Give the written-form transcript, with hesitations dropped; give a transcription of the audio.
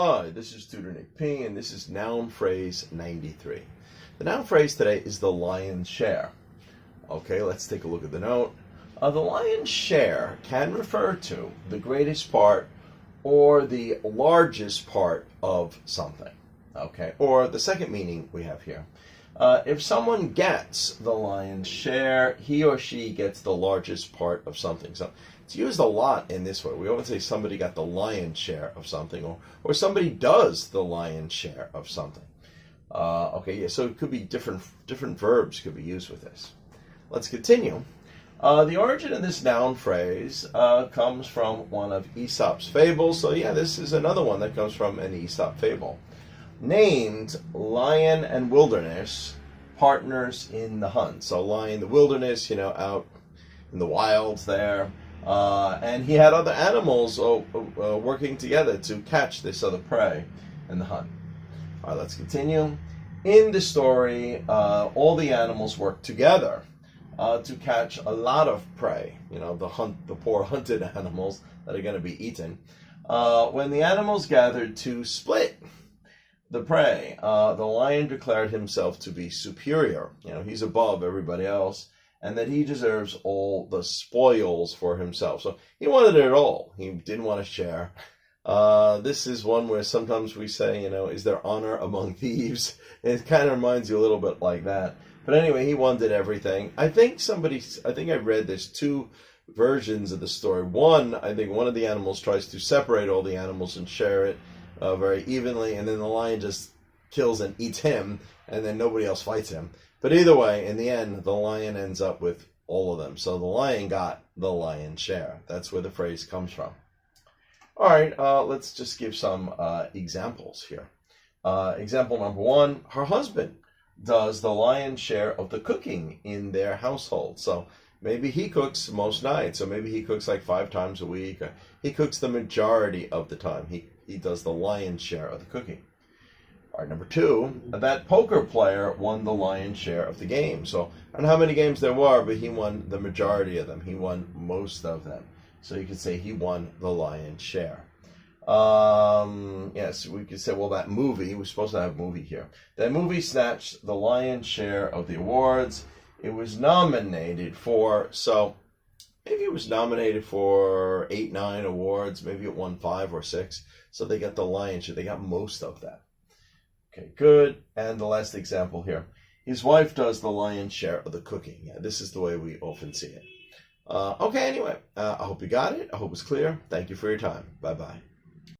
Hi, this is Tutor Nick P, and this is noun phrase 93. The noun phrase today is the lion's share. Okay, let's take a look at the note. The lion's share can refer to the greatest part or the largest part of something. Okay, or the second meaning we have here. If someone gets the lion's share, he or she gets the largest part of something. So it's used a lot in this way. We often say somebody got the lion's share of something, or somebody does the lion's share of something. Okay, yeah, so it could be different verbs could be used with this. Let's continue. The origin of this noun phrase comes from one of Aesop's fables. So yeah, this is another one that comes from an Aesop fable. Named Lion and Wilderness, partners in the hunt. So lion, the wilderness, out in the wilds there. And he had other animals working together to catch this other prey in the hunt. All right, let's continue. In the story, all the animals work together to catch a lot of prey. The poor hunted animals that are going to be eaten. When the animals gathered to split the prey, the lion declared himself to be superior. He's above everybody else, and that he deserves all the spoils for himself. So he wanted it all. He didn't want to share. This is one where sometimes we say, is there honor among thieves? It kind of reminds you a little bit like that. But anyway, he wanted everything. I think I read there's two versions of the story. One, I think one of the animals tries to separate all the animals and share it very evenly, and then the lion just kills and eats him, and then nobody else fights him. But either way, in the end, the lion ends up with all of them. So the lion got the lion's share. That's where the phrase comes from. All right, let's just give some examples here. Example number one, her husband does the lion's share of the cooking in their household. So maybe he cooks most nights, or maybe he cooks like 5 times a week. Or he cooks the majority of the time. He does the lion's share of the cooking. All right, number two, that poker player won the lion's share of the game. So I don't know how many games there were, but he won the majority of them. He won most of them. So you could say he won the lion's share. Yes, we could say, well, that movie, we're supposed to have a movie here. That movie snatched the lion's share of the awards. It was nominated for, so maybe it was nominated for 8, 9 awards. Maybe it won 5 or 6. So they got the lion's share. They got most of that. Okay, good. And the last example here. His wife does the lion's share of the cooking. Yeah, this is the way we often see it. Okay, anyway, I hope you got it. I hope it's clear. Thank you for your time. Bye-bye.